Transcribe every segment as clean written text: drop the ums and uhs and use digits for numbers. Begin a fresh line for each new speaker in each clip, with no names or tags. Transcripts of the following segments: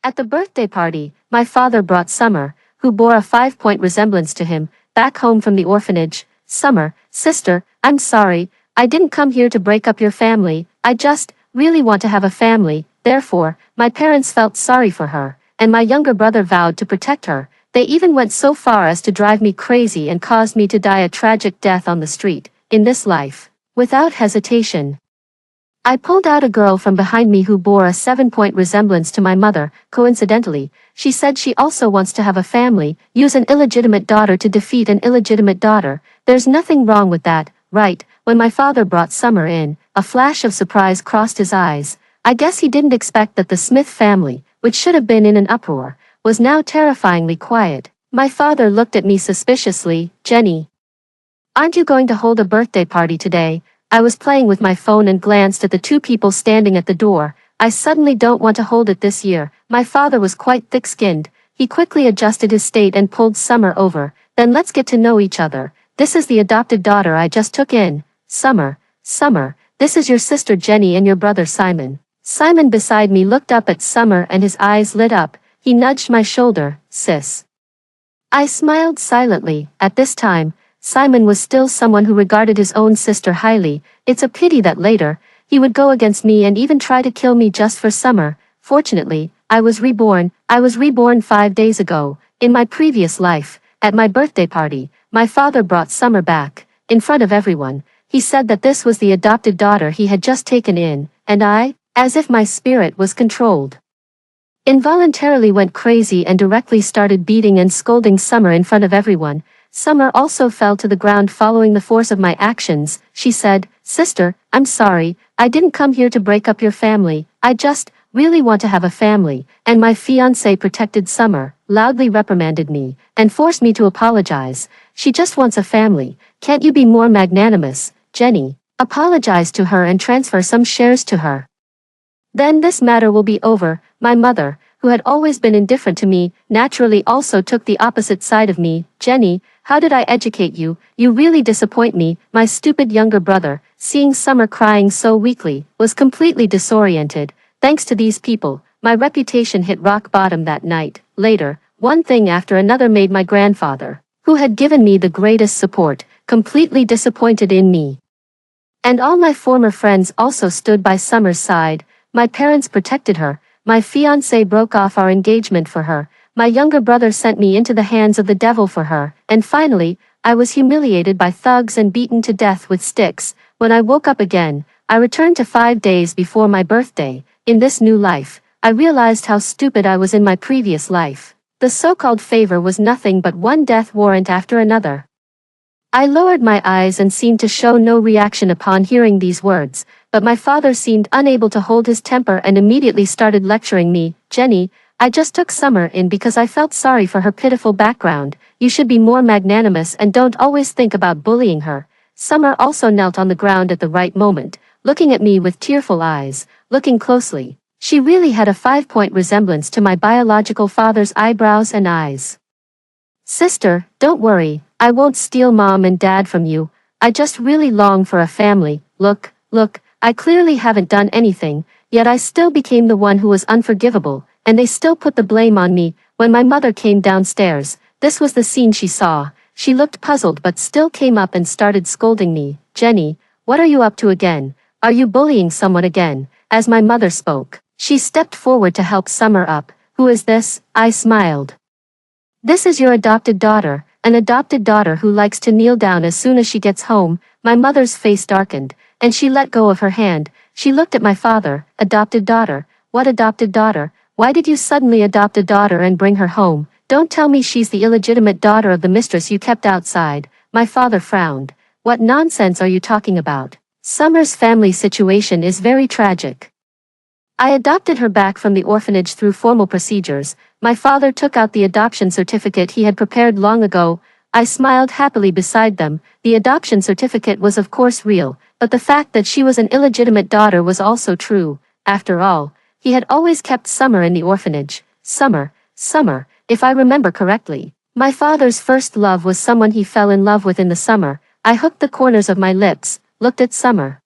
At the birthday party, my father brought Summer, who bore a 5-point resemblance to him, back home from the orphanage. Summer, sister, I'm sorry, I didn't come here to break up your family, I just really want to have a family. Therefore, my parents felt sorry for her, and my younger brother vowed to protect her. They even went so far as to drive me crazy and caused me to die a tragic death on the street, in this life. Without hesitation, I pulled out a girl from behind me who bore a 7-point resemblance to my mother. Coincidentally, she said she also wants to have a family, use an illegitimate daughter to defeat an illegitimate daughter. There's nothing wrong with that, right? When my father brought Summer in, a flash of surprise crossed his eyes. I guess he didn't expect that the Smith family, which should have been in an uproar, was now terrifyingly quiet. My father looked at me suspiciously. Jenny, aren't you going to hold a birthday party today? I was playing with my phone and glanced at the two people standing at the door. I suddenly don't want to hold it this year. My father was quite thick-skinned. He quickly adjusted his state and pulled Summer over. Then let's get to know each other. This is the adopted daughter I just took in. Summer, this is your sister Jenny and your brother Simon. Simon beside me looked up at Summer and his eyes lit up. He nudged my shoulder. Sis. I smiled silently. At this time, Simon was still someone who regarded his own sister highly. It's a pity that later, he would go against me and even try to kill me just for Summer. Fortunately, I was reborn. I was reborn 5 days ago. In my previous life, at my birthday party, my father brought Summer back. In front of everyone, he said that this was the adopted daughter he had just taken in, and I, as if my spirit was controlled, involuntarily went crazy and directly started beating and scolding Summer in front of everyone. Summer also fell to the ground following the force of my actions. She said, "Sister, I'm sorry, I didn't come here to break up your family, I just really want to have a family," and my fiancé protected Summer, loudly reprimanded me, and forced me to apologize. She just wants a family, can't you be more magnanimous, Jenny? Apologize to her and transfer some shares to her. Then this matter will be over. My mother, who had always been indifferent to me, naturally also took the opposite side of me. Jenny, how did I educate you? You really disappoint me. My stupid younger brother, seeing Summer crying so weakly, was completely disoriented. Thanks to these people, my reputation hit rock bottom that night. Later, one thing after another made my grandfather, who had given me the greatest support, completely disappointed in me. And all my former friends also stood by Summer's side. My parents protected her. My fiancé broke off our engagement for her. My younger brother sent me into the hands of the devil for her. And finally, I was humiliated by thugs and beaten to death with sticks. When I woke up again, I returned to 5 days before my birthday. In this new life, I realized how stupid I was in my previous life. The so-called favor was nothing but one death warrant after another. I lowered my eyes and seemed to show no reaction upon hearing these words, but my father seemed unable to hold his temper and immediately started lecturing me. Jenny, I just took Summer in because I felt sorry for her pitiful background. You should be more magnanimous and don't always think about bullying her. Summer also knelt on the ground at the right moment, looking at me with tearful eyes. Looking closely, she really had a 5-point resemblance to my biological father's eyebrows and eyes. Sister, don't worry, I won't steal Mom and Dad from you. I just really long for a family. Look, I clearly haven't done anything, yet I still became the one who was unforgivable, and they still put the blame on me. When my mother came downstairs, this was the scene she saw. She looked puzzled but still came up and started scolding me. Jenny, what are you up to again? Are you bullying someone again? As my mother spoke, she stepped forward to help Summer up. Who is this? I smiled. This is your adopted daughter, an adopted daughter who likes to kneel down as soon as she gets home. My mother's face darkened, and she let go of her hand. She looked at my father. Adopted daughter? What adopted daughter? Why did you suddenly adopt a daughter and bring her home? Don't tell me she's the illegitimate daughter of the mistress you kept outside. My father frowned. What nonsense are you talking about? Summer's family situation is very tragic. I adopted her back from the orphanage through formal procedures. My father took out the adoption certificate he had prepared long ago. I smiled happily beside them. The adoption certificate was of course real, but the fact that she was an illegitimate daughter was also true. After all, he had always kept Summer in the orphanage. Summer, if I remember correctly. My father's first love was someone he fell in love with in the summer. I hooked the corners of my lips, looked at Summer,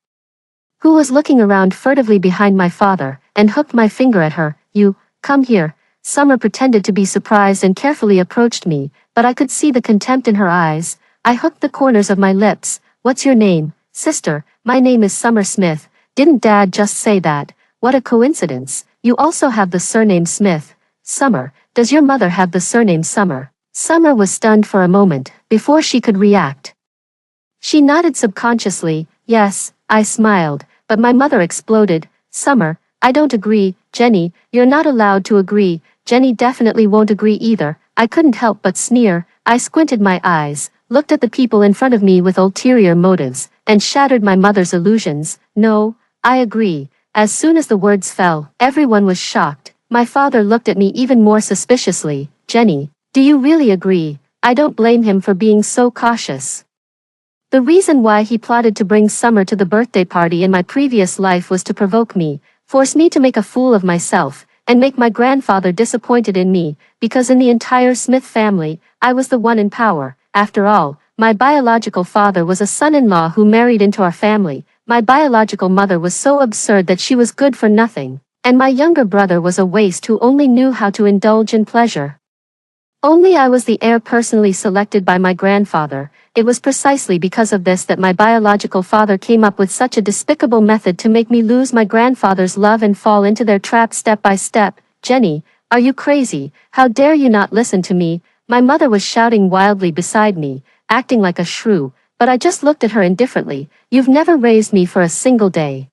who was looking around furtively behind my father, and hooked my finger at her. You, come here. Summer pretended to be surprised and carefully approached me, but I could see the contempt in her eyes. I hooked the corners of my lips. What's your name? Sister, my name is Summer Smith. Didn't Dad just say that? What a coincidence. You also have the surname Smith. Summer, does your mother have the surname Summer? Summer was stunned for a moment, before she could react. She nodded subconsciously. Yes, I smiled, but my mother exploded. Summer, I don't agree. Jenny, you're not allowed to agree. Jenny definitely won't agree either. I couldn't help but sneer. I squinted my eyes, looked at the people in front of me with ulterior motives, and shattered my mother's illusions. No, I agree. As soon as the words fell, everyone was shocked. My father looked at me even more suspiciously. Jenny, do you really agree? I don't blame him for being so cautious. The reason why he plotted to bring Summer to the birthday party in my previous life was to provoke me, force me to make a fool of myself, and make my grandfather disappointed in me, because in the entire Smith family, I was the one in power. After all, my biological father was a son-in-law who married into our family. My biological mother was so absurd that she was good for nothing, and my younger brother was a waste who only knew how to indulge in pleasure. Only I was the heir personally selected by my grandfather. It was precisely because of this that my biological father came up with such a despicable method to make me lose my grandfather's love and fall into their trap step by step. Jenny, are you crazy? How dare you not listen to me? My mother was shouting wildly beside me, acting like a shrew, but I just looked at her indifferently. You've never raised me for a single day.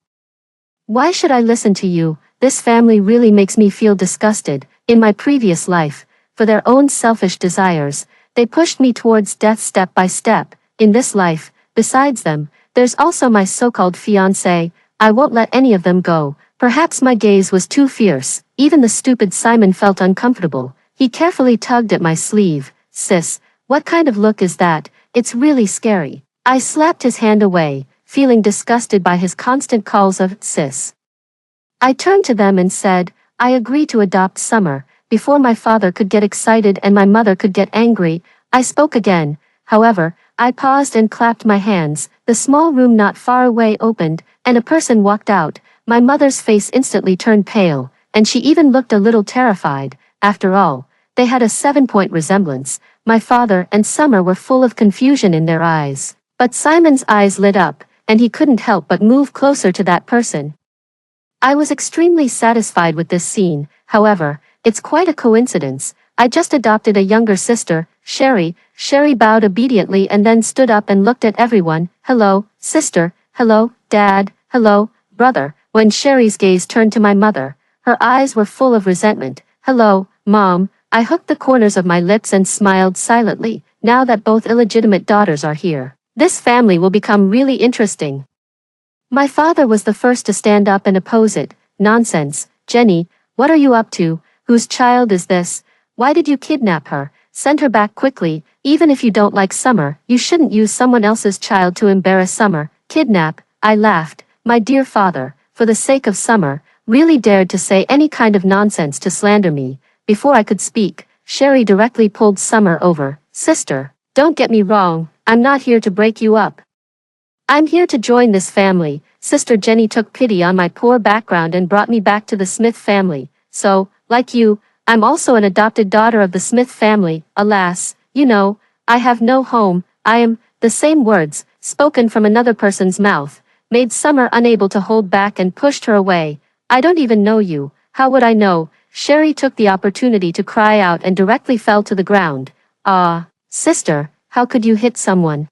Why should I listen to you? This family really makes me feel disgusted. In my previous life, for their own selfish desires, they pushed me towards death step by step. In this life, besides them, there's also my so-called fiancé. I won't let any of them go. Perhaps my gaze was too fierce. Even the stupid Simon felt uncomfortable. He carefully tugged at my sleeve. Sis, what kind of look is that? It's really scary. I slapped his hand away, feeling disgusted by his constant calls of sis. I turned to them and said, I agree to adopt Summer. Before my father could get excited and my mother could get angry, I spoke again. However, I paused and clapped my hands. The small room not far away opened, and a person walked out. My mother's face instantly turned pale, and she even looked a little terrified. After all, they had a 7-point resemblance. My father and Summer were full of confusion in their eyes. But Simon's eyes lit up, and he couldn't help but move closer to that person. I was extremely satisfied with this scene. However, it's quite a coincidence. I just adopted a younger sister, Sherry. Sherry bowed obediently and then stood up and looked at everyone. Hello, sister. Hello, Dad. Hello, brother. When Sherry's gaze turned to my mother, her eyes were full of resentment. Hello, Mom. I hooked the corners of my lips and smiled silently. Now that both illegitimate daughters are here, this family will become really interesting. My father was the first to stand up and oppose it. Nonsense, Jenny. What are you up to? Whose child is this? Why did you kidnap her? Send her back quickly. Even if you don't like Summer, you shouldn't use someone else's child to embarrass Summer. Kidnap? I laughed. My dear father, for the sake of Summer, really dared to say any kind of nonsense to slander me. Before I could speak, Sherry directly pulled Summer over. Sister, don't get me wrong, I'm not here to break you up. I'm here to join this family. Sister Jenny took pity on my poor background and brought me back to the Smith family. So, like you, I'm also an adopted daughter of the Smith family. Alas, you know, I have no home. I am, the same words, spoken from another person's mouth, made Summer unable to hold back and pushed her away. I don't even know you. How would I know? Sherry took the opportunity to cry out and directly fell to the ground. Sister, how could you hit someone?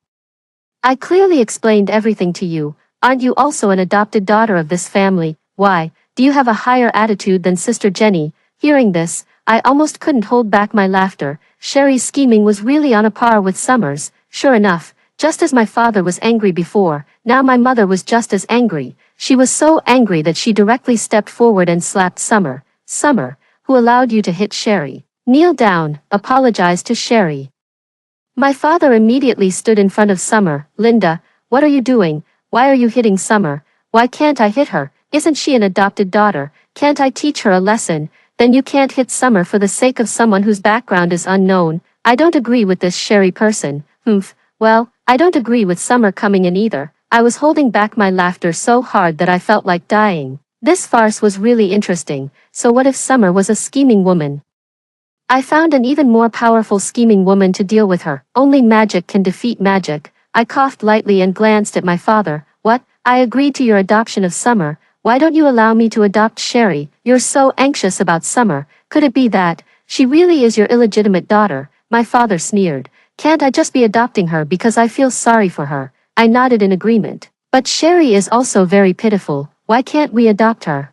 I clearly explained everything to you. Aren't you also an adopted daughter of this family? Why, do you have a higher attitude than Sister Jenny? Hearing this, I almost couldn't hold back my laughter. Sherry's scheming was really on a par with Summer's. Sure enough, just as my father was angry before, now my mother was just as angry. She was so angry that she directly stepped forward and slapped Summer. Summer, who allowed you to hit Sherry? Kneel down, apologize to Sherry. My father immediately stood in front of Summer. Linda, what are you doing? Why are you hitting Summer? Why can't I hit her? Isn't she an adopted daughter? Can't I teach her a lesson? Then you can't hit Summer for the sake of someone whose background is unknown. I don't agree with this Sherry person. Well, I don't agree with Summer coming in either. I was holding back my laughter so hard that I felt like dying. This farce was really interesting. So what if Summer was a scheming woman? I found an even more powerful scheming woman to deal with her. Only magic can defeat magic. I coughed lightly and glanced at my father. What? I agreed to your adoption of Summer. Why don't you allow me to adopt Sherry? You're so anxious about Summer. Could it be that she really is your illegitimate daughter? My father sneered. Can't I just be adopting her because I feel sorry for her? I nodded in agreement. But Sherry is also very pitiful. Why can't we adopt her?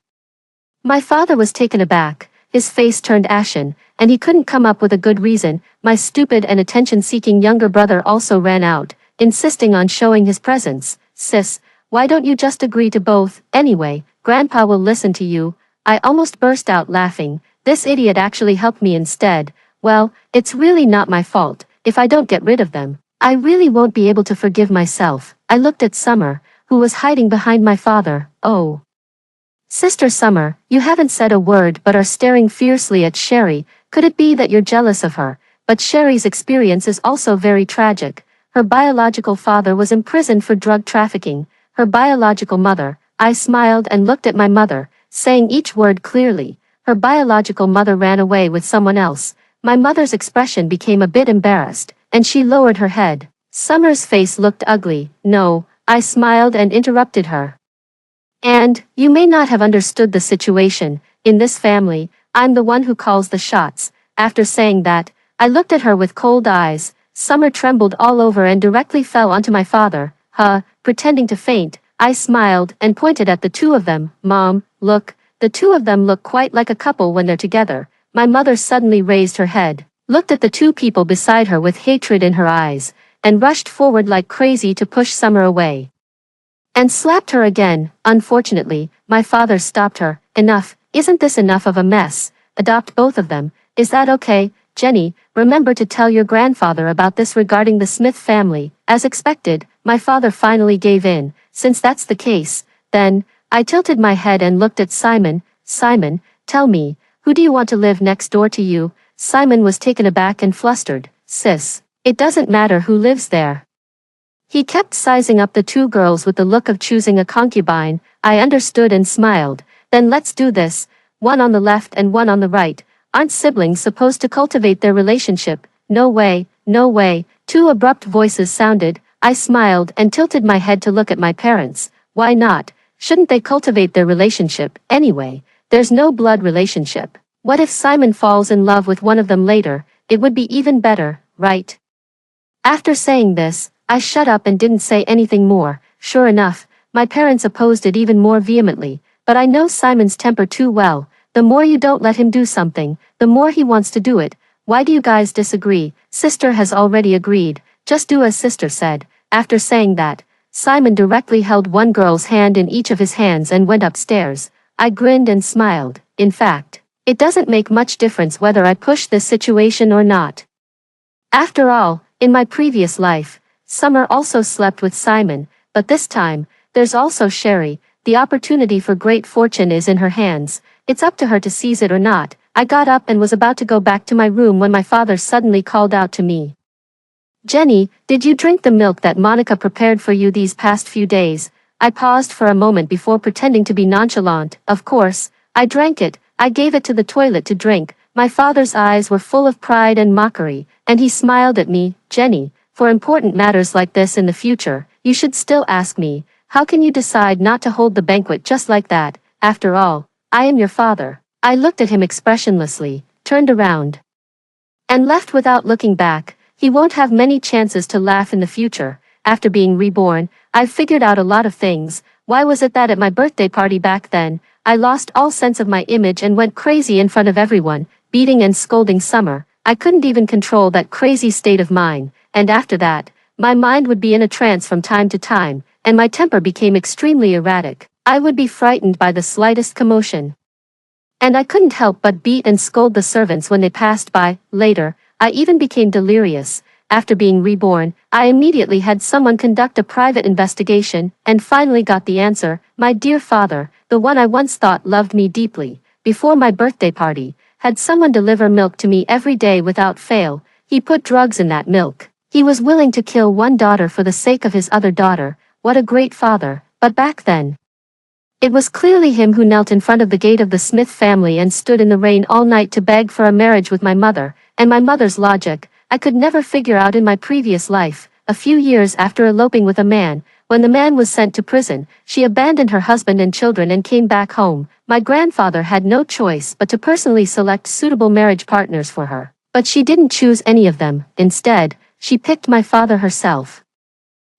My father was taken aback. His face turned ashen, and he couldn't come up with a good reason. My stupid and attention-seeking younger brother also ran out, insisting on showing his presence. Sis, why don't you just agree to both? Anyway, Grandpa will listen to you. I almost burst out laughing. This idiot actually helped me instead. Well, it's really not my fault. If I don't get rid of them, I really won't be able to forgive myself. I looked at Summer, who was hiding behind my father. Oh. Sister Summer, you haven't said a word but are staring fiercely at Sherry. Could it be that you're jealous of her? But Sherry's experience is also very tragic. Her biological father was imprisoned for drug trafficking. Her biological mother, I smiled and looked at my mother, saying each word clearly. Her biological mother ran away with someone else. My mother's expression became a bit embarrassed, and she lowered her head. Summer's face looked ugly. No, I smiled and interrupted her. And, you may not have understood the situation. In this family, I'm the one who calls the shots. After saying that, I looked at her with cold eyes. Summer trembled all over and directly fell onto my father. Pretending to faint, I smiled and pointed at the two of them. Mom, look, the two of them look quite like a couple when they're together. My mother suddenly raised her head, looked at the two people beside her with hatred in her eyes, and rushed forward like crazy to push Summer away. And slapped her again. Unfortunately, my father stopped her. Enough, isn't this enough of a mess? Adopt both of them. Is that okay? Jenny, remember to tell your grandfather about this regarding the Smith family. As expected, my father finally gave in. Since that's the case, then, I tilted my head and looked at Simon. Simon, tell me, who do you want to live next door to you? Simon was taken aback and flustered. Sis, it doesn't matter who lives there. He kept sizing up the two girls with the look of choosing a concubine. I understood and smiled. Then let's do this. One on the left and one on the right. Aren't siblings supposed to cultivate their relationship? No way, no way. Two abrupt voices sounded. I smiled and tilted my head to look at my parents. Why not? Shouldn't they cultivate their relationship? Anyway, there's no blood relationship. What if Simon falls in love with one of them later? It would be even better, right? After saying this, I shut up and didn't say anything more. Sure enough, my parents opposed it even more vehemently, but I know Simon's temper too well. The more you don't let him do something, the more he wants to do it. Why do you guys disagree? Sister has already agreed. Just do as sister said. After saying that, Simon directly held one girl's hand in each of his hands and went upstairs. I grinned and smiled. In fact, it doesn't make much difference whether I push this situation or not. After all, in my previous life, Summer also slept with Simon, but this time, there's also Sherry. The opportunity for great fortune is in her hands. It's up to her to seize it or not. I got up and was about to go back to my room when my father suddenly called out to me. Jenny, did you drink the milk that Monica prepared for you these past few days? I paused for a moment before pretending to be nonchalant. Of course, I drank it. I gave it to the toilet to drink. My father's eyes were full of pride and mockery, and he smiled at me. Jenny, for important matters like this in the future, you should still ask me. How can you decide not to hold the banquet just like that? After all, I am your father. I looked at him expressionlessly, turned around, and left without looking back. He won't have many chances to laugh in the future. After being reborn, I've figured out a lot of things. Why was it that at my birthday party back then, I lost all sense of my image and went crazy in front of everyone, beating and scolding Summer? I couldn't even control that crazy state of mind. And after that, my mind would be in a trance from time to time, and my temper became extremely erratic. I would be frightened by the slightest commotion. And I couldn't help but beat and scold the servants when they passed by. Later, I even became delirious. After being reborn, I immediately had someone conduct a private investigation, and finally got the answer. My dear father, the one I once thought loved me deeply, before my birthday party, had someone deliver milk to me every day without fail. He put drugs in that milk. He was willing to kill one daughter for the sake of his other daughter. What a great father. But back then, It was clearly him who knelt in front of the gate of the Smith family and stood in the rain all night to beg for a marriage with my mother, and my mother's logic, I could never figure out in my previous life. A few years after eloping with a man, when the man was sent to prison, she abandoned her husband and children and came back home. My grandfather had no choice but to personally select suitable marriage partners for her. But she didn't choose any of them. Instead, she picked my father herself.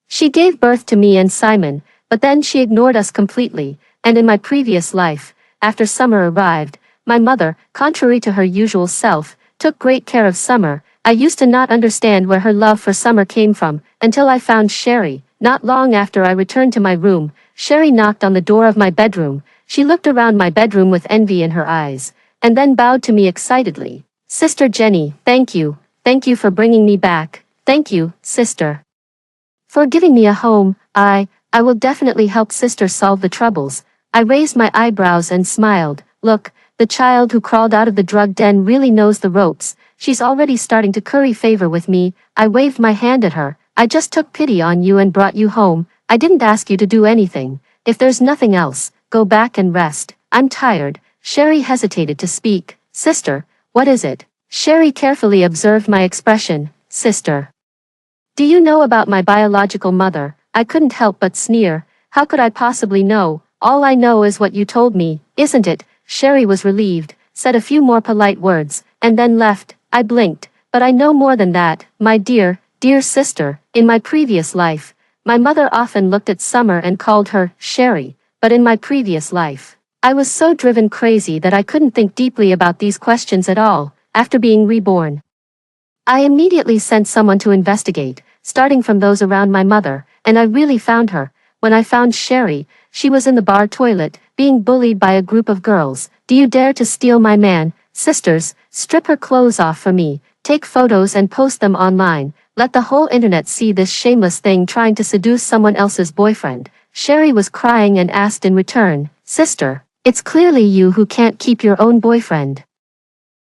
She gave birth to me and Simon, but then she ignored us completely, and in my previous life, after Summer arrived, my mother, contrary to her usual self, took great care of Summer. I used to not understand where her love for Summer came from, until I found Sherry. Not long after I returned to my room, Sherry knocked on the door of my bedroom. She looked around my bedroom with envy in her eyes, and then bowed to me excitedly. "Sister Jenny, thank you. Thank you for bringing me back. Thank you, sister. For giving me a home. I will definitely help sister solve the troubles." I raised my eyebrows and smiled. Look, the child who crawled out of the drug den really knows the ropes. She's already starting to curry favor with me. I waved my hand at her. "I just took pity on you and brought you home. I didn't ask you to do anything. If there's nothing else, go back and rest. I'm tired." Sherry hesitated to speak. "Sister, what is it?" Sherry carefully observed my expression. "Sister, do you know about my biological mother?" I couldn't help but sneer. "How could I possibly know? All I know is what you told me, isn't it?" Sherry was relieved, said a few more polite words, and then left. I blinked. "But I know more than that, my dear sister. In my previous life, my mother often looked at Summer and called her Sherry, but in my previous life, I was so driven crazy that I couldn't think deeply about these questions at all. After being reborn, I immediately sent someone to investigate, starting from those around my mother, and I really found her. When I found Sherry, she was in the bar toilet, being bullied by a group of girls. "Do you dare to steal my man? Sisters, strip her clothes off for me, take photos and post them online. Let the whole internet see this shameless thing trying to seduce someone else's boyfriend." Sherry was crying and asked in return, "Sister, it's clearly you who can't keep your own boyfriend.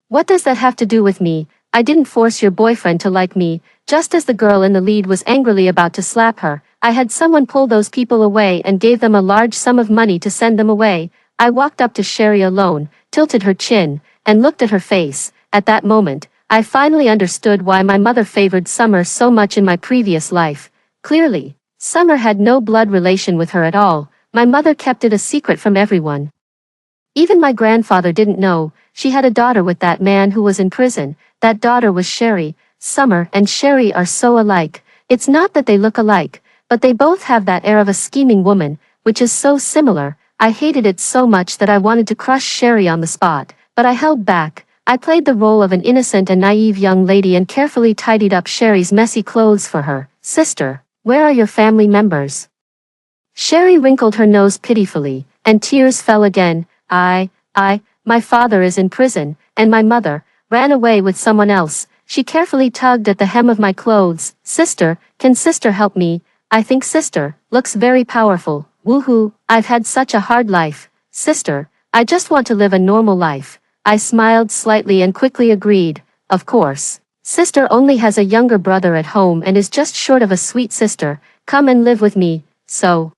What does that have to do with me? I didn't force your boyfriend to like me." Just as the girl in the lead was angrily about to slap her, I had someone pull those people away and gave them a large sum of money to send them away. I walked up to Sherry alone, tilted her chin, and looked at her face. At that moment, I finally understood why my mother favored Summer so much in my previous life. Clearly, Summer had no blood relation with her at all. My mother kept it a secret from everyone. Even my grandfather didn't know. She had a daughter with that man who was in prison. That daughter was Sherry. Summer and Sherry are so alike. It's not that they look alike, but they both have that air of a scheming woman, which is so similar. I hated it so much that I wanted to crush Sherry on the spot, but I held back. I played the role of an innocent and naive young lady and carefully tidied up Sherry's messy clothes for her. "Sister, where are your family members?" Sherry wrinkled her nose pitifully, and tears fell again. My father is in prison, and my mother ran away with someone else." She carefully tugged at the hem of my clothes. "Sister, can sister help me? I think sister looks very powerful. Woohoo, I've had such a hard life. Sister, I just want to live a normal life." I smiled slightly and quickly agreed. "Of course. Sister only has a younger brother at home and is just short of a sweet sister. Come and live with me." So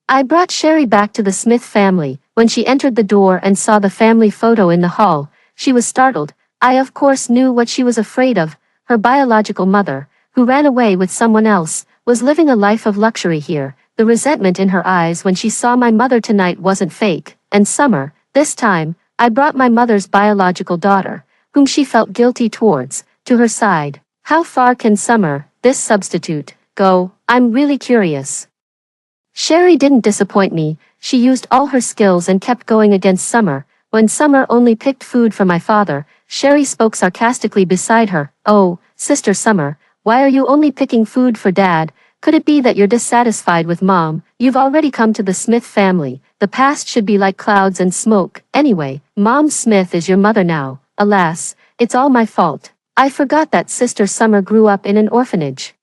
I brought Sherry back to the Smith family. When she entered the door and saw the family photo in the hall, she was startled. I of course knew what she was afraid of. Her biological mother, who ran away with someone else, was living a life of luxury here. The resentment in her eyes when she saw my mother tonight wasn't fake. And Summer, this time, I brought my mother's biological daughter, whom she felt guilty towards, to her side. How far can Summer, this substitute, go? I'm really curious. Sherry didn't disappoint me. She used all her skills and kept going against Summer. When Summer only picked food for my father, Sherry spoke sarcastically beside her. "Oh, Sister Summer, why are you only picking food for Dad? Could it be that you're dissatisfied with Mom? You've already come to the Smith family. The past should be like clouds and smoke. Anyway, Mom Smith is your mother now. Alas, it's all my fault. I forgot that Sister Summer grew up in an orphanage.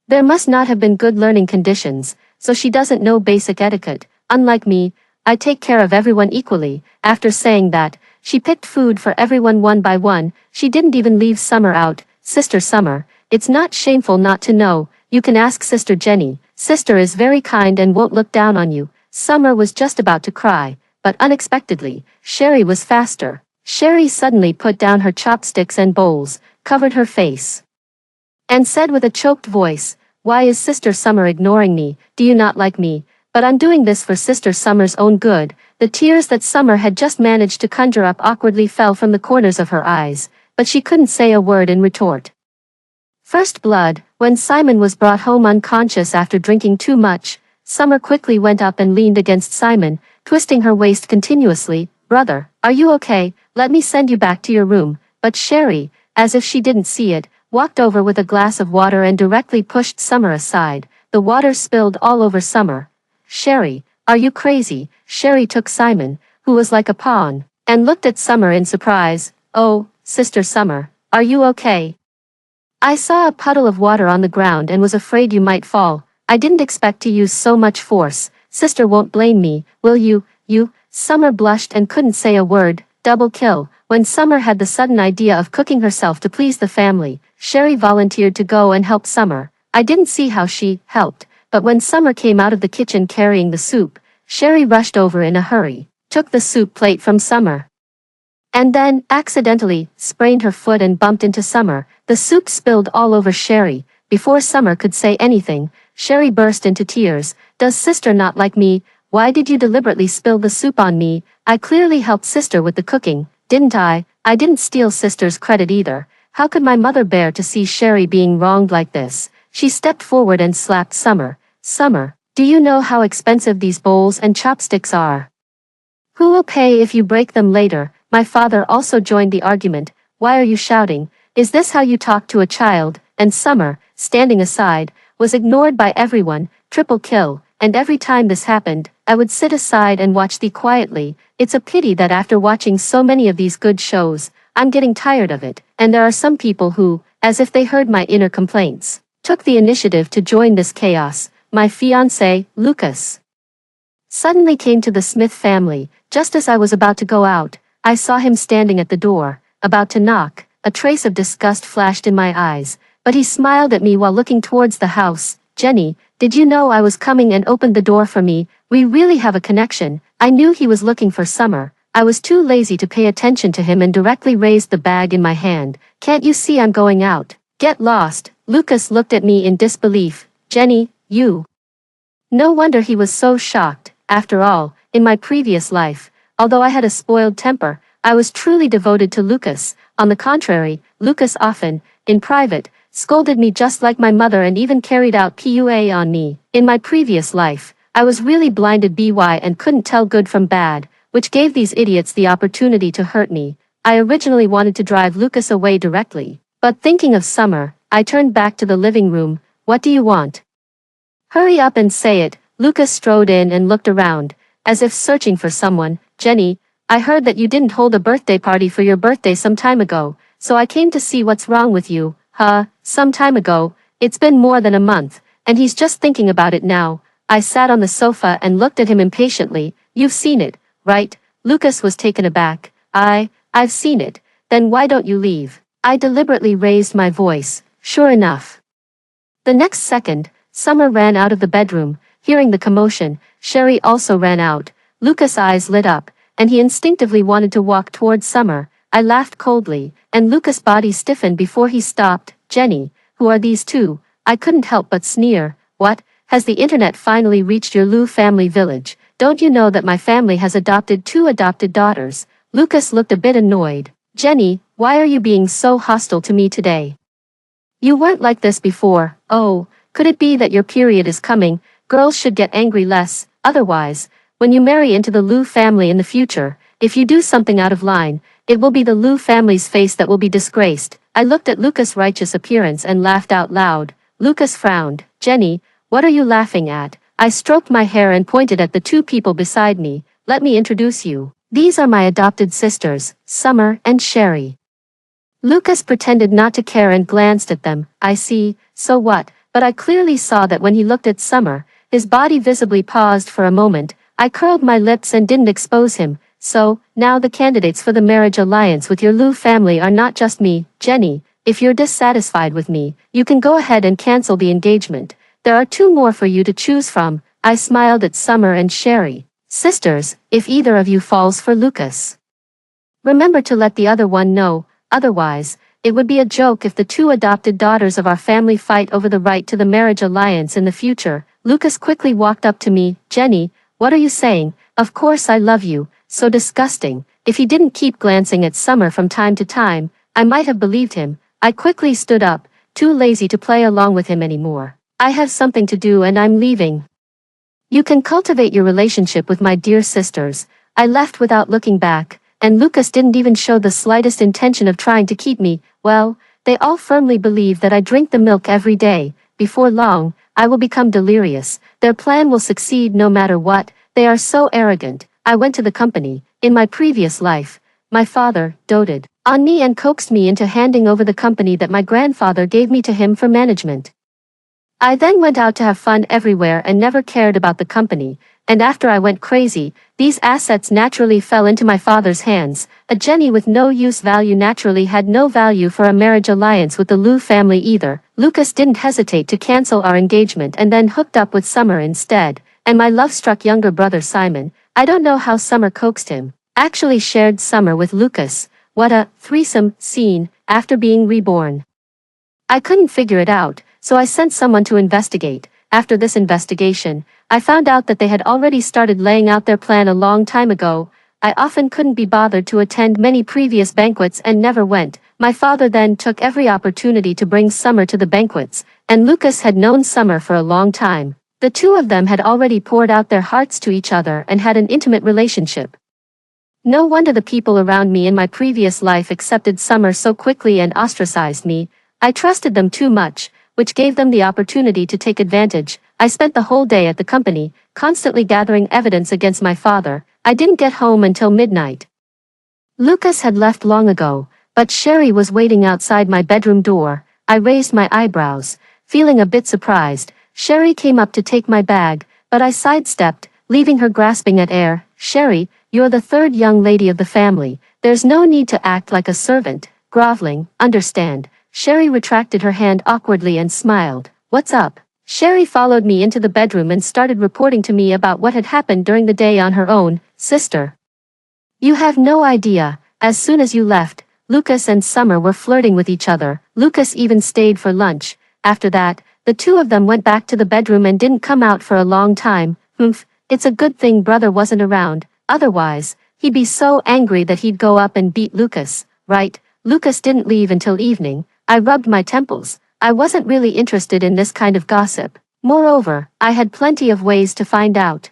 There must not have been good learning conditions, so she doesn't know basic etiquette. Unlike me, I take care of everyone equally." After saying that, she picked food for everyone one by one. She didn't even leave Summer out. "Sister Summer, it's not shameful not to know. You can ask Sister Jenny. Sister is very kind and won't look down on you." Summer was just about to cry, but unexpectedly, Sherry was faster. Sherry suddenly put down her chopsticks and bowls, covered her face, and said with a choked voice, "Why is Sister Summer ignoring me? Do you not like me? But I'm doing this for Sister Summer's own good." The tears that Summer had just managed to conjure up awkwardly fell from the corners of her eyes, but she couldn't say a word in retort. First blood. When Simon was brought home unconscious after drinking too much, Summer quickly went up and leaned against Simon, twisting her waist continuously. "Brother, are you okay? Let me send you back to your room." But Sherry, as if she didn't see it, walked over with a glass of water and directly pushed Summer aside. The water spilled all over Summer. "Sherry, are you crazy?" Sherry took Simon, who was like a pawn, and looked at Summer in surprise. "Oh, Sister Summer, are you okay? I saw a puddle of water on the ground and was afraid you might fall. I didn't expect to use so much force. Sister won't blame me, will you?" Summer blushed and couldn't say a word. Double kill. When Summer had the sudden idea of cooking herself to please the family, Sherry volunteered to go and help Summer. I didn't see how she helped, but when Summer came out of the kitchen carrying the soup, Sherry rushed over in a hurry, took the soup plate from Summer, and then, accidentally, sprained her foot and bumped into Summer. The soup spilled all over Sherry. Before Summer could say anything, Sherry burst into tears. "Does Sister not like me? Why did you deliberately spill the soup on me? I clearly helped Sister with the cooking, didn't I? I didn't steal Sister's credit either. How could my mother bear to see Sherry being wronged like this?" She stepped forward and slapped Summer. "Summer, do you know how expensive these bowls and chopsticks are? Who will pay if you break them later?" My father also joined the argument. "Why are you shouting? Is this how you talk to a child?" And Summer, standing aside, was ignored by everyone. Triple kill. And every time this happened, I would sit aside and watch thee quietly. It's a pity that after watching so many of these good shows, I'm getting tired of it, and there are some people who, as if they heard my inner complaints, took the initiative to join this chaos. My fiancé, Lucas, suddenly came to the Smith family. Just as I was about to go out, I saw him standing at the door, about to knock. A trace of disgust flashed in my eyes, but he smiled at me while looking towards the house. "Jenny, did you know I was coming?" and opened the door for me. "We really have a connection." I knew he was looking for Summer. I was too lazy to pay attention to him and directly raised the bag in my hand. "Can't you see I'm going out? Get lost." Lucas looked at me in disbelief. "Jenny, you..." No wonder he was so shocked. After all, in my previous life, although I had a spoiled temper, I was truly devoted to Lucas. On the contrary, Lucas often, in private, scolded me just like my mother and even carried out PUA on me. In my previous life, I was really blinded by and couldn't tell good from bad, which gave these idiots the opportunity to hurt me. I originally wanted to drive Lucas away directly, but thinking of Summer, I turned back to the living room. "What do you want? Hurry up and say it." Lucas strode in and looked around, as if searching for someone. "Jenny, I heard that you didn't hold a birthday party for your birthday some time ago, so I came to see what's wrong with you." Some time ago? It's been more than a month, and he's just thinking about it now. I sat on the sofa and looked at him impatiently. "You've seen it, right?" Lucas was taken aback. I've seen it. "Then why don't you leave?" I deliberately raised my voice. Sure enough, the next second, Summer ran out of the bedroom. Hearing the commotion, Sherry also ran out. Lucas' eyes lit up, and he instinctively wanted to walk towards Summer. I laughed coldly, and Lucas' body stiffened before he stopped. "Jenny, who are these two?" I couldn't help but sneer. "What? Has the internet finally reached your Lou family village? Don't you know that my family has adopted 2 adopted daughters?" Lucas looked a bit annoyed. "Jenny, why are you being so hostile to me today? You weren't like this before." "Oh, could it be that your period is coming? Girls should get angry less. Otherwise, when you marry into the Lou family in the future, if you do something out of line, it will be the Lou family's face that will be disgraced." I looked at Lucas' righteous appearance and laughed out loud. Lucas frowned. "Jenny, what are you laughing at?" I stroked my hair and pointed at the 2 people beside me. "Let me introduce you. These are my adopted sisters, Summer and Sherry." Lucas pretended not to care and glanced at them. "I see, so what?" But I clearly saw that when he looked at Summer, his body visibly paused for a moment. I curled my lips and didn't expose him. "So, now the candidates for the marriage alliance with your Lou family are not just me. Jenny, if you're dissatisfied with me, you can go ahead and cancel the engagement. There are 2 more for you to choose from." I smiled at Summer and Sherry. Sisters, if either of you falls for Lucas, remember to let the other one know, otherwise, it would be a joke if the two adopted daughters of our family fight over the right to the marriage alliance in the future. Lucas quickly walked up to me. Jenny, what are you saying? Of course I love you. So disgusting. If he didn't keep glancing at Summer from time to time, I might have believed him. I quickly stood up, too lazy to play along with him anymore. I have something to do and I'm leaving. You can cultivate your relationship with my dear sisters. I left without looking back, and Lucas didn't even show the slightest intention of trying to keep me. Well, they all firmly believe that I drink the milk every day. Before long, I will become delirious. Their plan will succeed no matter what. They are so arrogant. I went to the company. In my previous life, my father doted on me and coaxed me into handing over the company that my grandfather gave me to him for management. I then went out to have fun everywhere and never cared about the company, and after I went crazy, these assets naturally fell into my father's hands. A Jenny with no use value naturally had no value for a marriage alliance with the Liu family either. Lucas didn't hesitate to cancel our engagement and then hooked up with Summer instead, and my love-struck younger brother Simon, I don't know how Summer coaxed him, actually shared Summer with Lucas. What a threesome scene after being reborn. I couldn't figure it out, so I sent someone to investigate. After this investigation, I found out that they had already started laying out their plan a long time ago. I often couldn't be bothered to attend many previous banquets and never went. My father then took every opportunity to bring Summer to the banquets, and Lucas had known Summer for a long time. The two of them had already poured out their hearts to each other and had an intimate relationship. No wonder the people around me in my previous life accepted Summer so quickly and ostracized me. I trusted them too much, which gave them the opportunity to take advantage. I spent the whole day at the company, constantly gathering evidence against my father. I didn't get home until midnight. Lucas had left long ago, but Sherry was waiting outside my bedroom door. I raised my eyebrows, feeling a bit surprised. Sherry came up to take my bag, but I sidestepped, leaving her grasping at air. Sherry, you're the third young lady of the family. There's no need to act like a servant, groveling, understand. Sherry retracted her hand awkwardly and smiled. What's up? Sherry followed me into the bedroom and started reporting to me about what had happened during the day on her own. Sister, you have no idea. As soon as you left, Lucas and Summer were flirting with each other. Lucas even stayed for lunch. After that, the two of them went back to the bedroom and didn't come out for a long time. Humph, it's a good thing brother wasn't around. Otherwise, he'd be so angry that he'd go up and beat Lucas. Right, Lucas didn't leave until evening. I rubbed my temples. I wasn't really interested in this kind of gossip. Moreover, I had plenty of ways to find out.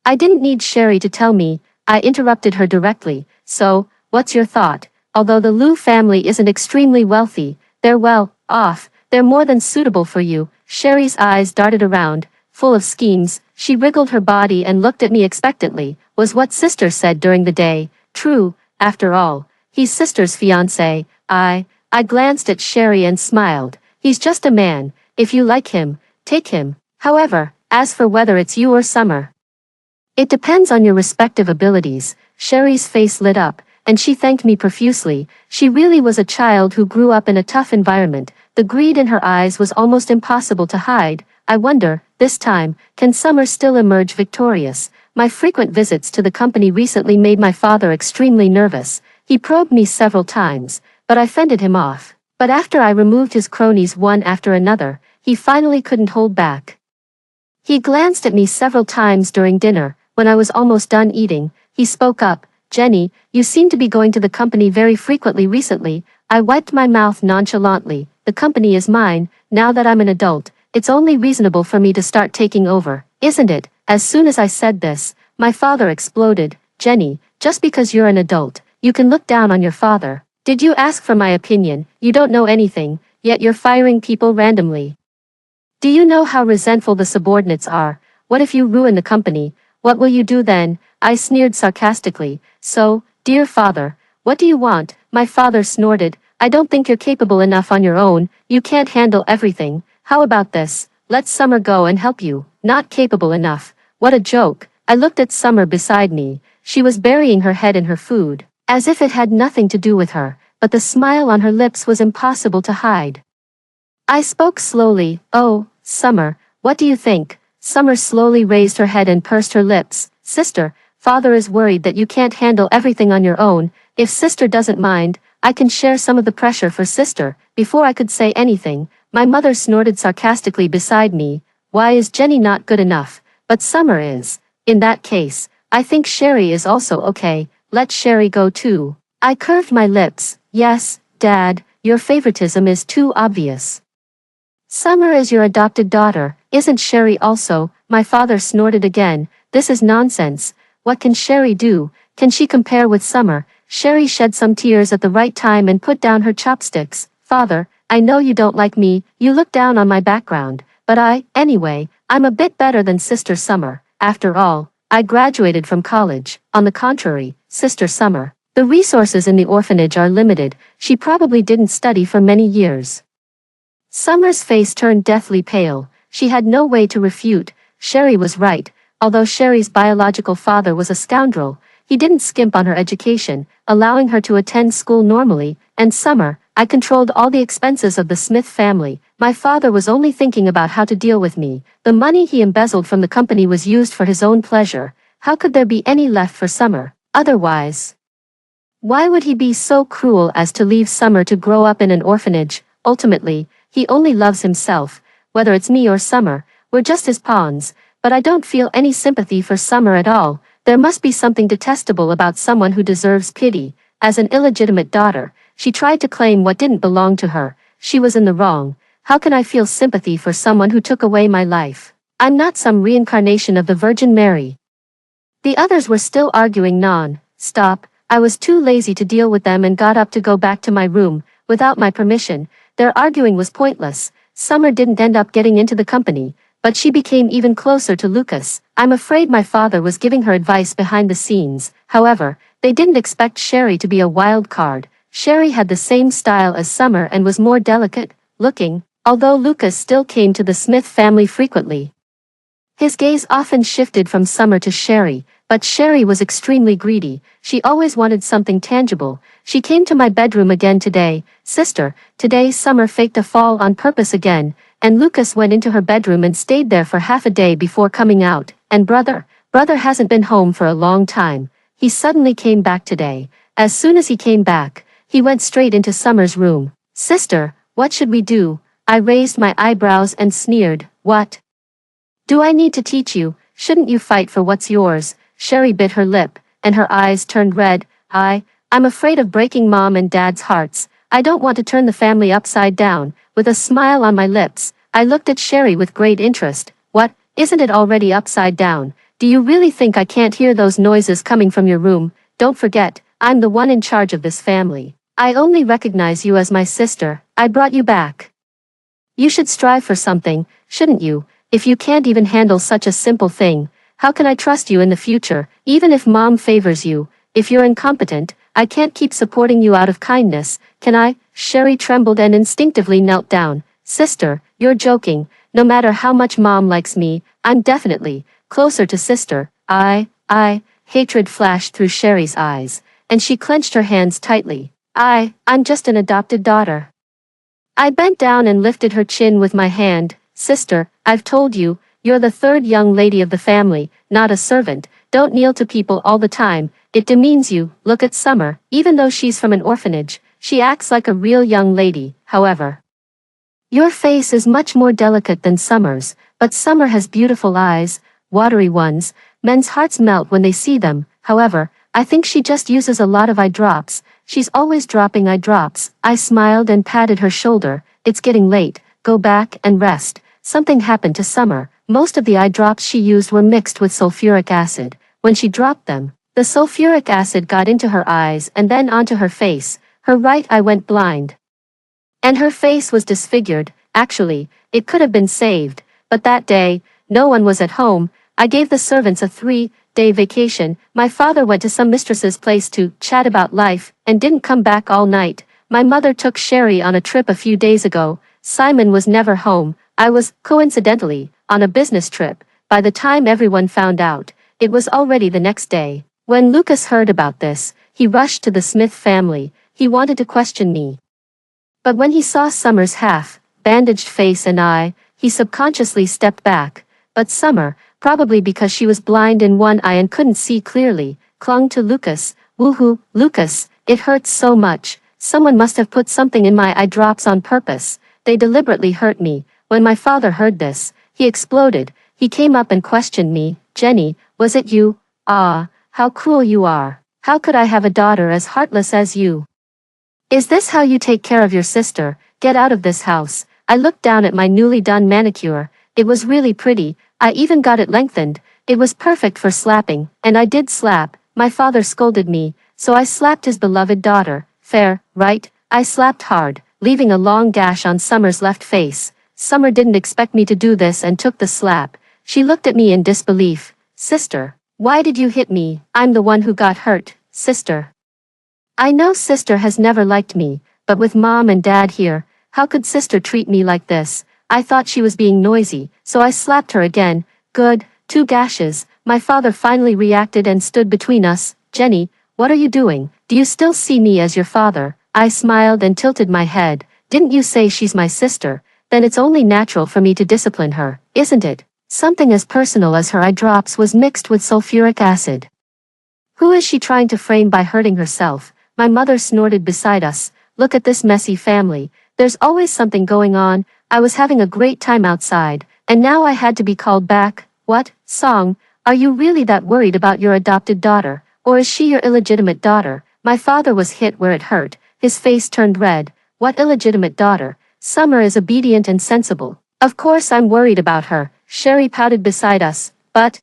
I didn't need Sherry to tell me. I interrupted her directly. So, what's your thought? Although the Liu family isn't extremely wealthy, they're well off. They're more than suitable for you. Sherry's eyes darted around, full of schemes. She wriggled her body and looked at me expectantly. Was what sister said during the day true? After all, he's sister's fiancé. I glanced at Sherry and smiled. He's just a man. If you like him, take him. However, as for whether it's you or Summer, it depends on your respective abilities. Sherry's face lit up, and she thanked me profusely. She really was a child who grew up in a tough environment. The greed in her eyes was almost impossible to hide. I wonder, this time, can Summer still emerge victorious? My frequent visits to the company recently made my father extremely nervous. He probed me several times, but I fended him off. But after I removed his cronies one after another, he finally couldn't hold back. He glanced at me several times during dinner. When I was almost done eating, he spoke up. Jenny, you seem to be going to the company very frequently recently. I wiped my mouth nonchalantly. The company is mine. Now that I'm an adult, it's only reasonable for me to start taking over, isn't it? As soon as I said this, my father exploded. Jenny, just because you're an adult, you can look down on your father. Did you ask for my opinion? You don't know anything, yet you're firing people randomly. Do you know how resentful the subordinates are? What if you ruin the company? What will you do then? I sneered sarcastically. So, dear father, what do you want? My father snorted. I don't think you're capable enough on your own. You can't handle everything. How about this? Let Summer go and help you. Not capable enough. What a joke. I looked at Summer beside me. She was burying her head in her food, as if it had nothing to do with her, but the smile on her lips was impossible to hide. I spoke slowly. Oh, Summer, what do you think? Summer slowly raised her head and pursed her lips. Sister, father is worried that you can't handle everything on your own. If sister doesn't mind, I can share some of the pressure for sister. Before I could say anything, my mother snorted sarcastically beside me. Why is Jenny not good enough? But Summer is. In that case, I think Sherry is also okay. Let Sherry go too. I curved my lips. Yes, Dad, your favoritism is too obvious. Summer is your adopted daughter, isn't Sherry also? My father snorted again. This is nonsense. What can Sherry do? Can she compare with Summer? Sherry shed some tears at the right time and put down her chopsticks. Father, I know you don't like me, you look down on my background, but anyway, I'm a bit better than Sister Summer. After all, I graduated from college. On the contrary, Sister Summer, the resources in the orphanage are limited. She probably didn't study for many years. Summer's face turned deathly pale. She had no way to refute. Sherry was right. Although Sherry's biological father was a scoundrel, he didn't skimp on her education, allowing her to attend school normally. And Summer, I controlled all the expenses of the Smith family. My father was only thinking about how to deal with me. The money he embezzled from the company was used for his own pleasure. How could there be any left for Summer, otherwise? Why would he be so cruel as to leave Summer to grow up in an orphanage? Ultimately, he only loves himself. Whether it's me or Summer, we're just his pawns. But I don't feel any sympathy for Summer at all. There must be something detestable about someone who deserves pity. As an illegitimate daughter, she tried to claim what didn't belong to her. She was in the wrong. How can I feel sympathy for someone who took away my life? I'm not some reincarnation of the Virgin Mary. The others were still arguing non-stop. I was too lazy to deal with them and got up to go back to my room. Without my permission, their arguing was pointless. Summer didn't end up getting into the company, but she became even closer to Lucas. I'm afraid my father was giving her advice behind the scenes. However, they didn't expect Sherry to be a wild card. Sherry had the same style as Summer and was more delicate looking, although Lucas still came to the Smith family frequently. His gaze often shifted from Summer to Sherry, but Sherry was extremely greedy. She always wanted something tangible. She came to my bedroom again today. Sister, today Summer faked a fall on purpose again, and Lucas went into her bedroom and stayed there for half a day before coming out. And brother hasn't been home for a long time. He suddenly came back today. As soon as he came back, he went straight into Summer's room. Sister, what should we do? I raised my eyebrows and sneered. What? Do I need to teach you? Shouldn't you fight for what's yours? Sherry bit her lip, and her eyes turned red. I'm afraid of breaking Mom and Dad's hearts. I don't want to turn the family upside down. With a smile on my lips, I looked at Sherry with great interest. What, isn't it already upside down? Do you really think I can't hear those noises coming from your room? Don't forget, I'm the one in charge of this family. I only recognize you as my sister. I brought you back. You should strive for something, shouldn't you? If you can't even handle such a simple thing, how can I trust you in the future? Even if Mom favors you, if you're incompetent, I can't keep supporting you out of kindness, can I? Sherry trembled and instinctively knelt down. Sister, you're joking. No matter how much Mom likes me, I'm definitely closer to sister. Hatred flashed through Sherry's eyes, and she clenched her hands tightly. I'm just an adopted daughter. I bent down and lifted her chin with my hand. Sister, I've told you, you're the third young lady of the family, not a servant. Don't kneel to people all the time. It demeans you. Look at Summer. Even though she's from an orphanage, she acts like a real young lady. However, your face is much more delicate than Summer's, but Summer has beautiful eyes, watery ones. Men's hearts melt when they see them. However, I think she just uses a lot of eye drops. She's always dropping eye drops. I smiled and patted her shoulder. It's getting late. Go back and rest. Something happened to Summer. Most of the eye drops she used were mixed with sulfuric acid. When she dropped them, the sulfuric acid got into her eyes and then onto her face. Her right eye went blind, and her face was disfigured. Actually, it could have been saved, but that day, no one was at home. I gave the servants a 3-day vacation. My father went to some mistress's place to chat about life and didn't come back all night. My mother took Sherry on a trip a few days ago. Simon was never home. I was, coincidentally, on a business trip. By the time everyone found out, it was already the next day. When Lucas heard about this, he rushed to the Smith family. He wanted to question me. But when he saw Summer's half-bandaged face and eye, he subconsciously stepped back. but Summer, probably because she was blind in one eye and couldn't see clearly, clung to Lucas. Woohoo, Lucas, it hurts so much. Someone must have put something in my eye drops on purpose. They deliberately hurt me. When my father heard this, he exploded. He came up and questioned me. Jenny, was it you? Ah, how cruel you are. How could I have a daughter as heartless as you? Is this how you take care of your sister? Get out of this house. I looked down at my newly done manicure. It was really pretty. I even got it lengthened. It was perfect for slapping, and I did slap. My father scolded me, so I slapped his beloved daughter. Fair, right? I slapped hard, leaving a long gash on Summer's left face. Summer didn't expect me to do this and took the slap. She looked at me in disbelief. Sister, why did you hit me? I'm the one who got hurt, sister. I know sister has never liked me, but with mom and dad here, how could sister treat me like this? I thought she was being noisy, so I slapped her again. Good, 2 gashes. My father finally reacted and stood between us. Jenny, what are you doing? Do you still see me as your father? I smiled and tilted my head. Didn't you say she's my sister? Then it's only natural for me to discipline her, isn't it? Something as personal as her eye drops was mixed with sulfuric acid. Who is she trying to frame by hurting herself? My mother snorted beside us. Look at this messy family. There's always something going on. I was having a great time outside, and now I had to be called back. What? Song, are you really that worried about your adopted daughter, or is she your illegitimate daughter? My father was hit where it hurt. His face turned red. What illegitimate daughter? Summer is obedient and sensible. Of course I'm worried about her. Sherry pouted beside us. But,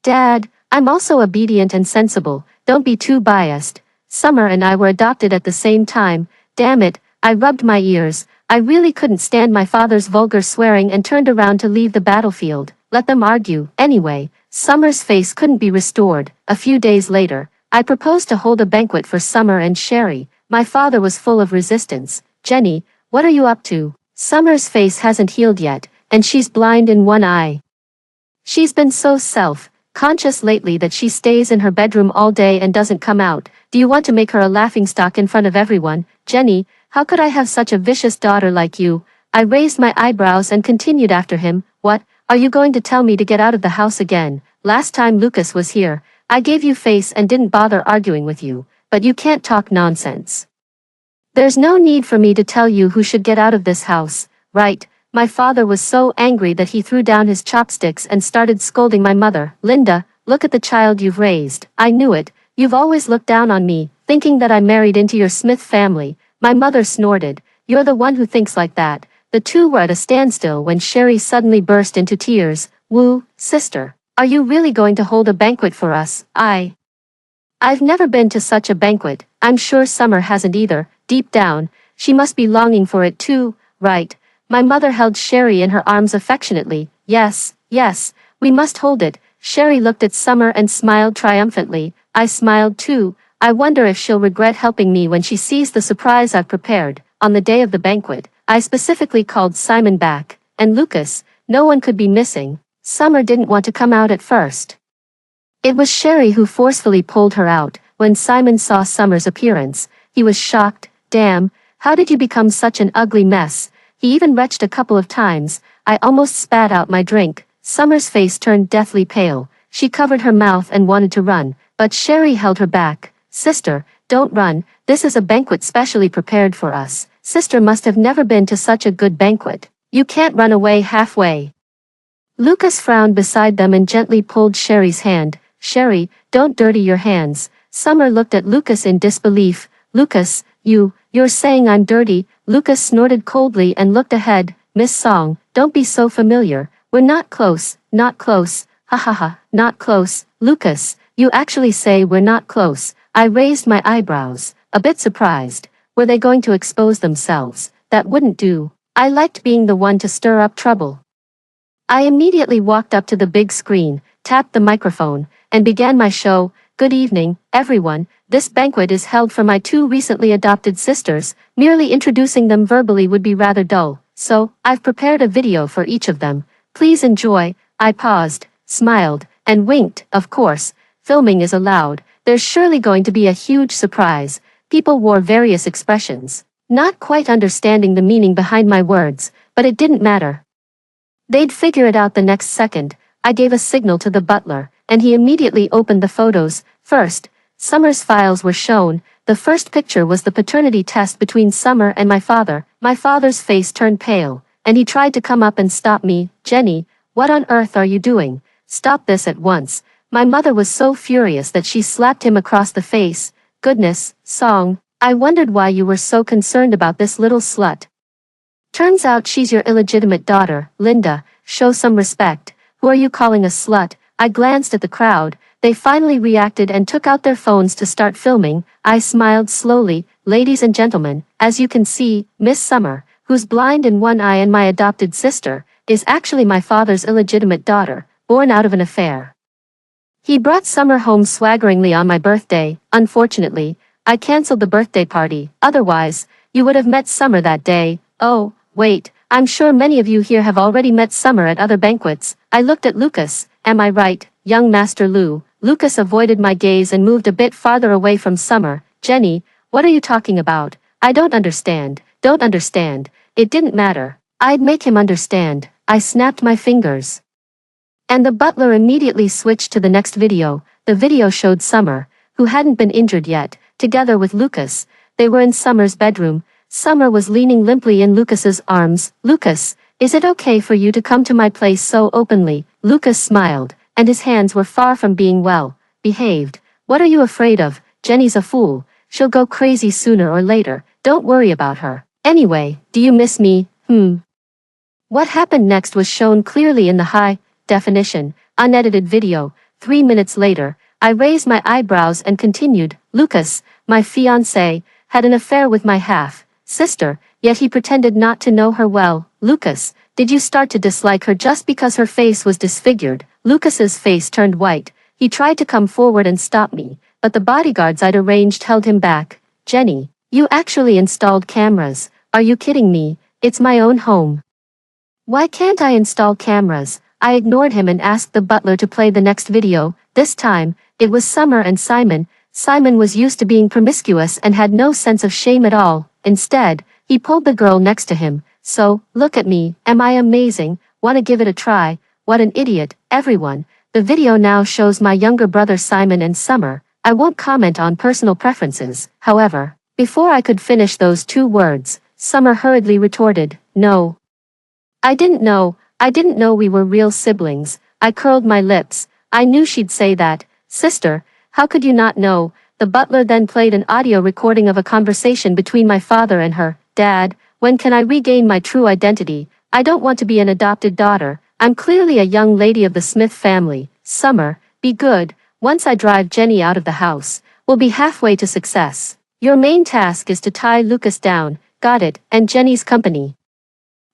Dad, I'm also obedient and sensible. Don't be too biased. Summer and I were adopted at the same time. Damn it, I rubbed my ears. I really couldn't stand my father's vulgar swearing and turned around to leave the battlefield. Let them argue. Anyway, Summer's face couldn't be restored. A few days later, I proposed to hold a banquet for Summer and Sherry. My father was full of resistance. Jenny, what are you up to? Summer's face hasn't healed yet, and she's blind in one eye. She's been so self-conscious lately that she stays in her bedroom all day and doesn't come out. Do you want to make her a laughingstock in front of everyone? Jenny, how could I have such a vicious daughter like you? I raised my eyebrows and continued after him. What? Are you going to tell me to get out of the house again? Last time Lucas was here, I gave you face and didn't bother arguing with you, but you can't talk nonsense. There's no need for me to tell you who should get out of this house, right? My father was so angry that he threw down his chopsticks and started scolding my mother. Linda, look at the child you've raised. I knew it. You've always looked down on me, thinking that I married into your Smith family. My mother snorted. You're the one who thinks like that. The two were at a standstill when Sherry suddenly burst into tears. Woo, sister, are you really going to hold a banquet for us? I've never been to such a banquet. I'm sure Summer hasn't either. Deep down, she must be longing for it too, right? My mother held Sherry in her arms affectionately. Yes, yes, we must hold it. Sherry looked at Summer and smiled triumphantly. I smiled too. I wonder if she'll regret helping me when she sees the surprise I've prepared. On the day of the banquet, I specifically called Simon back, and Lucas. No one could be missing. Summer didn't want to come out at first. It was Sherry who forcefully pulled her out. When Simon saw Summer's appearance, he was shocked. Damn, how did you become such an ugly mess? He even retched a couple of times. I almost spat out my drink. Summer's face turned deathly pale. She covered her mouth and wanted to run, but Sherry held her back. Sister, don't run. This is a banquet specially prepared for us. Sister must have never been to such a good banquet. You can't run away halfway. Lucas frowned beside them and gently pulled Sherry's hand. Sherry, don't dirty your hands. Summer looked at Lucas in disbelief. Lucas, you're saying I'm dirty? Lucas snorted coldly and looked ahead. Miss Song, don't be so familiar. We're not close, not close. Ha ha ha, not close. Lucas, you actually say we're not close. I raised my eyebrows, a bit surprised. Were they going to expose themselves? That wouldn't do. I liked being the one to stir up trouble. I immediately walked up to the big screen, tapped the microphone, and began my show. Good evening, everyone. This banquet is held for my 2 recently adopted sisters. Merely introducing them verbally would be rather dull, so I've prepared a video for each of them. Please enjoy. I paused, smiled, and winked. Of course, filming is allowed. There's surely going to be a huge surprise. People wore various expressions, not quite understanding the meaning behind my words, but it didn't matter. They'd figure it out the next second. I gave a signal to the butler, and he immediately opened the photos. First, Summer's files were shown. The first picture was the paternity test between Summer and my father. My father's face turned pale, and he tried to come up and stop me. Jenny, what on earth are you doing? Stop this at once. My mother was so furious that she slapped him across the face. Goodness, Song, I wondered why you were so concerned about this little slut. Turns out she's your illegitimate daughter, Linda. Show some respect. Who are you calling a slut? I glanced at the crowd. They finally reacted and took out their phones to start filming. I smiled slowly. Ladies and gentlemen, as you can see, Miss Summer, who's blind in one eye and my adopted sister, is actually my father's illegitimate daughter, born out of an affair. He brought Summer home swaggeringly on my birthday. Unfortunately, I canceled the birthday party. Otherwise, you would have met Summer that day. Oh, wait, I'm sure many of you here have already met Summer at other banquets. I looked at Lucas. Am I right, young Master Lou? Lucas avoided my gaze and moved a bit farther away from Summer. Jenny, what are you talking about? I don't understand. Don't understand. It didn't matter. I'd make him understand. I snapped my fingers. And the butler immediately switched to the next video. The video showed Summer, who hadn't been injured yet, together with Lucas. They were in Summer's bedroom. Summer was leaning limply in Lucas's arms. Lucas, is it okay for you to come to my place so openly? Lucas smiled, and his hands were far from being well behaved. What are you afraid of? Jenny's a fool. She'll go crazy sooner or later. Don't worry about her. Anyway, do you miss me? What happened next was shown clearly in the high-definition, unedited video. 3 minutes later, I raised my eyebrows and continued. Lucas, my fiancé, had an affair with my half-sister, yet he pretended not to know her well. Lucas, did you start to dislike her just because her face was disfigured? Lucas's face turned white. He tried to come forward and stop me, but the bodyguards I'd arranged held him back. Jenny, you actually installed cameras. Are you kidding me? It's my own home. Why can't I install cameras? I ignored him and asked the butler to play the next video. This time, it was Summer and Simon. Simon was used to being promiscuous and had no sense of shame at all. Instead, he pulled the girl next to him. So, look at me. Am I amazing? Wanna give it a try? What an idiot, everyone. The video now shows my younger brother Simon and Summer. I won't comment on personal preferences. However, before I could finish those 2 words, Summer hurriedly retorted, no. I didn't know we were real siblings. I curled my lips. I knew she'd say that. Sister, how could you not know? The butler then played an audio recording of a conversation between my father and her. Dad, when can I regain my true identity? I don't want to be an adopted daughter. I'm clearly a young lady of the Smith family. Summer, be good. Once I drive Jenny out of the house, we'll be halfway to success. Your main task is to tie Lucas down. Got it, and Jenny's company.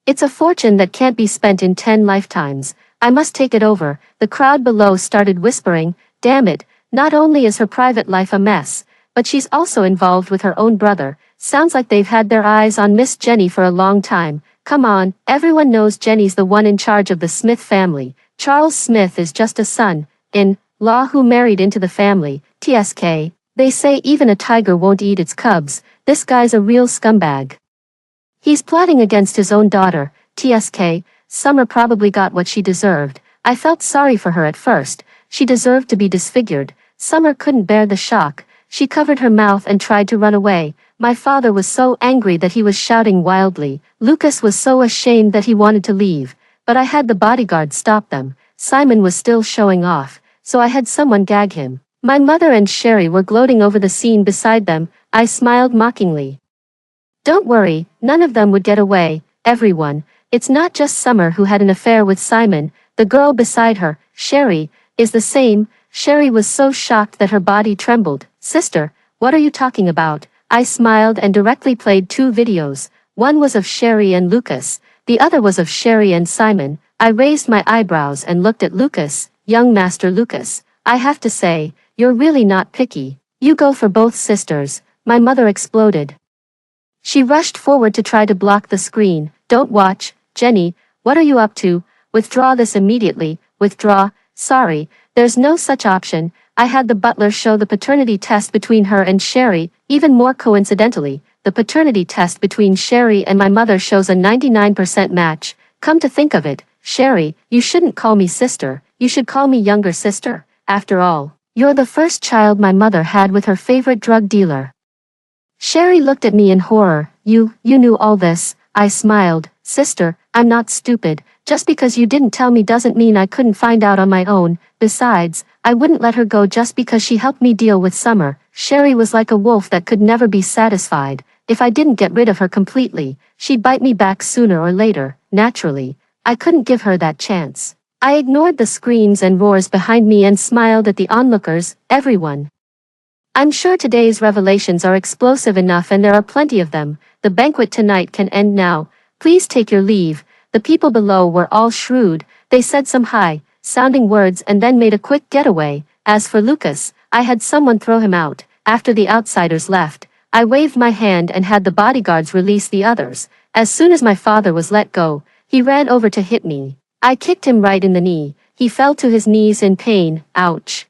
It's a fortune that can't be spent in 10 lifetimes. I must take it over. The crowd below started whispering, damn it, not only is her private life a mess, but she's also involved with her own brother. Sounds like they've had their eyes on Miss Jenny for a long time. Come on, everyone knows Jenny's the one in charge of the Smith family. Charles Smith is just a son-in-law who married into the family. TSK. They say even a tiger won't eat its cubs. This guy's a real scumbag. He's plotting against his own daughter. TSK. Summer probably got what she deserved. I felt sorry for her at first. She deserved to be disfigured. Summer couldn't bear the shock. She covered her mouth and tried to run away. My father was so angry that he was shouting wildly. Lucas was so ashamed that he wanted to leave. But I had the bodyguard stop them. Simon was still showing off, so I had someone gag him. My mother and Sherry were gloating over the scene beside them. I smiled mockingly. Don't worry, none of them would get away, everyone. It's not just Summer who had an affair with Simon. The girl beside her, Sherry, is the same. Sherry was so shocked that her body trembled. Sister, what are you talking about? I smiled and directly played 2 videos. One was of Sherry and Lucas. The other was of Sherry and Simon. I raised my eyebrows and looked at Lucas. Young Master Lucas, I have to say, you're really not picky. You go for both sisters. My mother exploded. She rushed forward to try to block the screen. Don't watch, Jenny, what are you up to? Withdraw this immediately. Withdraw. Sorry, there's no such option. I had the butler show the paternity test between her and Sherry. Even more coincidentally, the paternity test between Sherry and my mother shows a 99% match. Come to think of it, Sherry, you shouldn't call me sister, you should call me younger sister. After all, you're the first child my mother had with her favorite drug dealer. Sherry looked at me in horror. You knew all this. I smiled. Sister, I'm not stupid. Just because you didn't tell me doesn't mean I couldn't find out on my own. Besides, I wouldn't let her go just because she helped me deal with Summer. Sherry was like a wolf that could never be satisfied. If I didn't get rid of her completely, she'd bite me back sooner or later. Naturally, I couldn't give her that chance. I ignored the screams and roars behind me and smiled at the onlookers, everyone. I'm sure today's revelations are explosive enough and there are plenty of them. The banquet tonight can end now. Please take your leave. The people below were all shrewd. They said some high-sounding words and then made a quick getaway. As for Lucas, I had someone throw him out. After the outsiders left, I waved my hand and had the bodyguards release the others. As soon as my father was let go, he ran over to hit me. I kicked him right in the knee. He fell to his knees in pain. Ouch.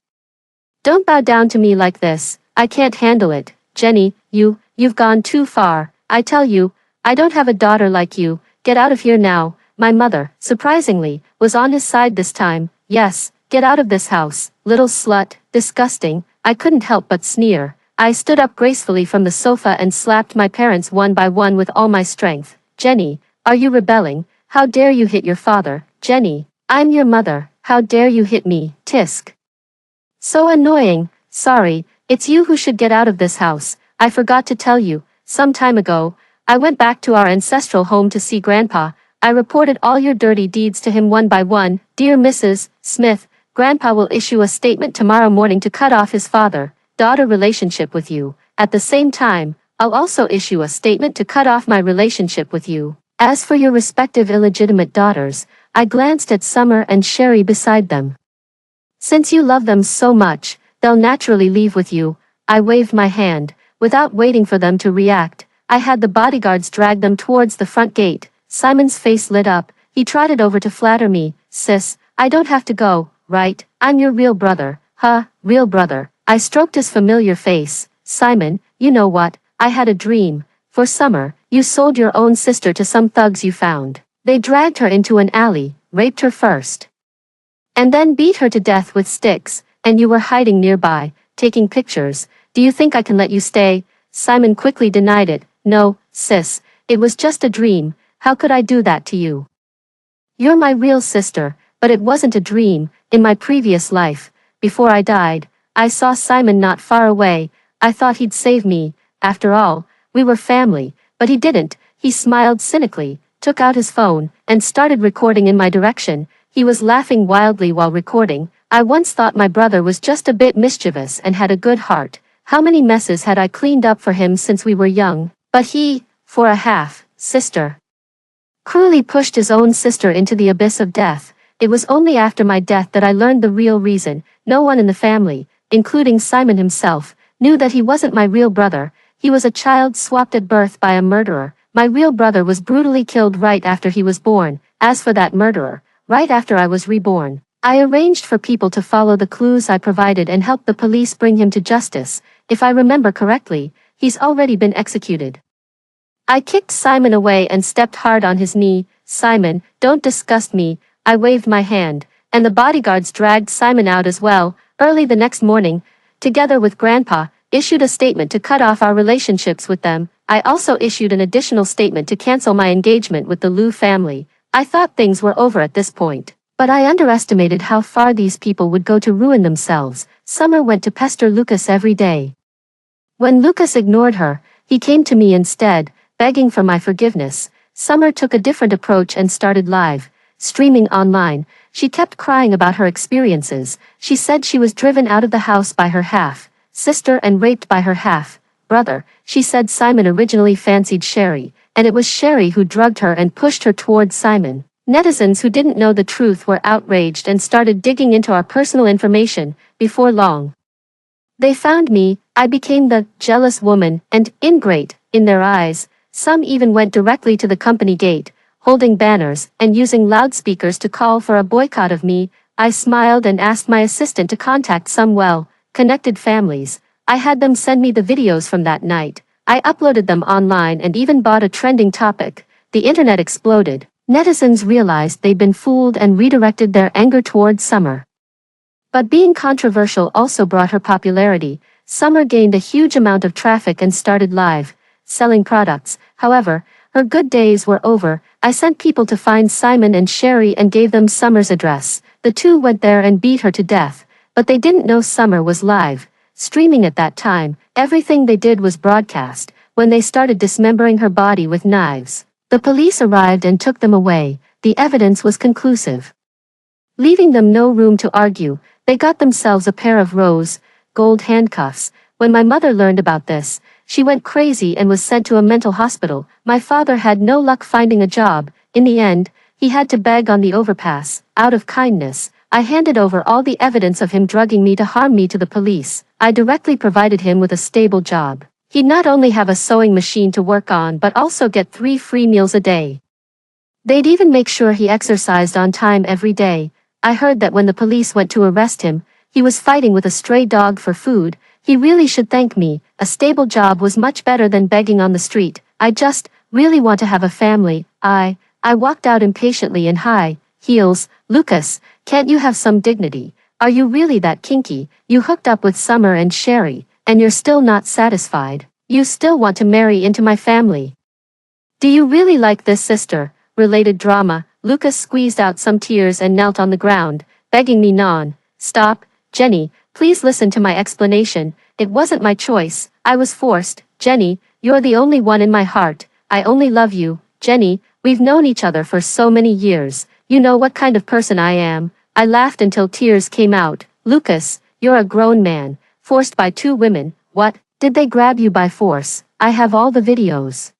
Don't bow down to me like this. I can't handle it. Jenny, you've gone too far. I tell you, I don't have a daughter like you. Get out of here now. My mother, surprisingly, was on his side this time. Yes, get out of this house, little slut. Disgusting. I couldn't help but sneer. I stood up gracefully from the sofa and slapped my parents one by one with all my strength. Jenny, are you rebelling? How dare you hit your father? Jenny, I'm your mother. How dare you hit me? Tisk. So annoying. Sorry, it's you who should get out of this house. I forgot to tell you, some time ago, I went back to our ancestral home to see Grandpa. I reported all your dirty deeds to him one by one. Dear Mrs. Smith, Grandpa will issue a statement tomorrow morning to cut off his father-daughter relationship with you. At the same time, I'll also issue a statement to cut off my relationship with you. As for your respective illegitimate daughters, I glanced at Summer and Sherry beside them. Since you love them so much, they'll naturally leave with you. I waved my hand. Without waiting for them to react, I had the bodyguards drag them towards the front gate. Simon's face lit up. He trotted over to flatter me. Sis, I don't have to go, right? I'm your real brother. Huh, real brother. I stroked his familiar face. Simon, you know what? I had a dream. For Summer, you sold your own sister to some thugs you found. They dragged her into an alley, raped her first, and then beat her to death with sticks, and you were hiding nearby, taking pictures. Do you think I can let you stay? Simon quickly denied it. No, sis, it was just a dream. How could I do that to you? You're my real sister, but it wasn't a dream. In my previous life, before I died, I saw Simon not far away. I thought he'd save me. After all, we were family, but he didn't. He smiled cynically, took out his phone, and started recording in my direction. He was laughing wildly while recording. I once thought my brother was just a bit mischievous and had a good heart. How many messes had I cleaned up for him since we were young? But he, for a half-sister, cruelly pushed his own sister into the abyss of death. It was only after my death that I learned the real reason. No one in the family, including Simon himself, knew that he wasn't my real brother. He was a child swapped at birth by a murderer. My real brother was brutally killed right after he was born. As for that murderer, right after I was reborn, I arranged for people to follow the clues I provided and help the police bring him to justice. If I remember correctly, he's already been executed. I kicked Simon away and stepped hard on his knee. Simon, don't disgust me. I waved my hand, and the bodyguards dragged Simon out as well. Early the next morning, together with Grandpa, issued a statement to cut off our relationships with them. I also issued an additional statement to cancel my engagement with the Liu family. I thought things were over at this point, but I underestimated how far these people would go to ruin themselves. Summer went to pester Lucas every day. When Lucas ignored her, he came to me instead, begging for my forgiveness. Summer took a different approach and started live streaming online. She kept crying about her experiences. She said she was driven out of the house by her half-sister and raped by her half-brother. She said Simon originally fancied Sherry, and it was Sherry who drugged her and pushed her towards Simon. Netizens who didn't know the truth were outraged and started digging into our personal information. Before long, they found me. I became the jealous woman and ingrate in their eyes. Some even went directly to the company gate, holding banners and using loudspeakers to call for a boycott of me. I smiled and asked my assistant to contact some well-connected families. I had them send me the videos from that night. I uploaded them online and even bought a trending topic. The internet exploded. Netizens realized they'd been fooled and redirected their anger toward Summer. But being controversial also brought her popularity. Summer gained a huge amount of traffic and started live, selling products. However, her good days were over. I sent people to find Simon and Sherry and gave them Summer's address. The two went there and beat her to death, but they didn't know Summer was live, streaming at that time. Everything they did was broadcast. When they started dismembering her body with knives, the police arrived and took them away. The evidence was conclusive, leaving them no room to argue. They got themselves a pair of rose gold handcuffs. When my mother learned about this, she went crazy and was sent to a mental hospital. My father had no luck finding a job. In the end, he had to beg on the overpass. Out of kindness, I handed over all the evidence of him drugging me to harm me to the police. I directly provided him with a stable job. He'd not only have a sewing machine to work on but also get 3 free meals a day. They'd even make sure he exercised on time every day. I heard that when the police went to arrest him, he was fighting with a stray dog for food. He really should thank me. A stable job was much better than begging on the street. I just really want to have a family. I walked out impatiently in high heels. Lucas, can't you have some dignity? Are you really that kinky? You hooked up with Summer and Sherry, and you're still not satisfied. You still want to marry into my family. Do you really like this sister-related drama? Lucas squeezed out some tears and knelt on the ground, begging me non-stop. Jenny, please listen to my explanation. It wasn't my choice. I was forced. Jenny, you're the only one in my heart. I only love you. Jenny, we've known each other for so many years. You know what kind of person I am. I laughed until tears came out. Lucas, you're a grown man, forced by 2 women. What? Did they grab you by force? I have all the videos.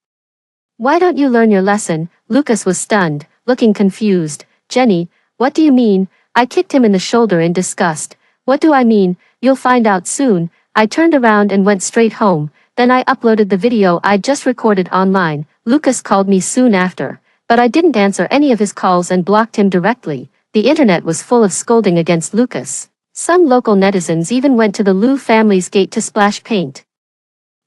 Why don't you learn your lesson? Lucas was stunned, looking confused. Jenny, what do you mean? I kicked him in the shoulder in disgust. What do I mean? You'll find out soon. I turned around and went straight home. Then I uploaded the video I'd just recorded online. Lucas called me soon after, but I didn't answer any of his calls and blocked him directly. The internet was full of scolding against Lucas. Some local netizens even went to the Liu family's gate to splash paint.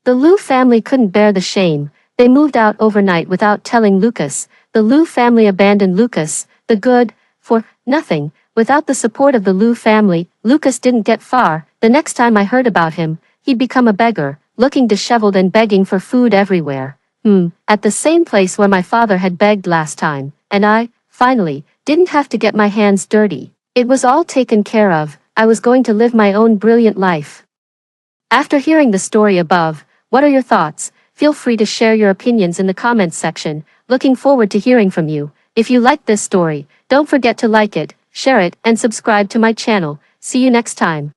The Liu family couldn't bear the shame. They moved out overnight without telling Lucas. The Liu family abandoned Lucas, the good, for nothing. Without the support of the Liu family, Lucas didn't get far. The next time I heard about him, he'd become a beggar, looking disheveled and begging for food everywhere. At the same place where my father had begged last time, and I, finally, didn't have to get my hands dirty. It was all taken care of. I was going to live my own brilliant life. After hearing the story above, what are your thoughts? Feel free to share your opinions in the comments section. Looking forward to hearing from you. If you liked this story, don't forget to like it, share it, and subscribe to my channel. See you next time.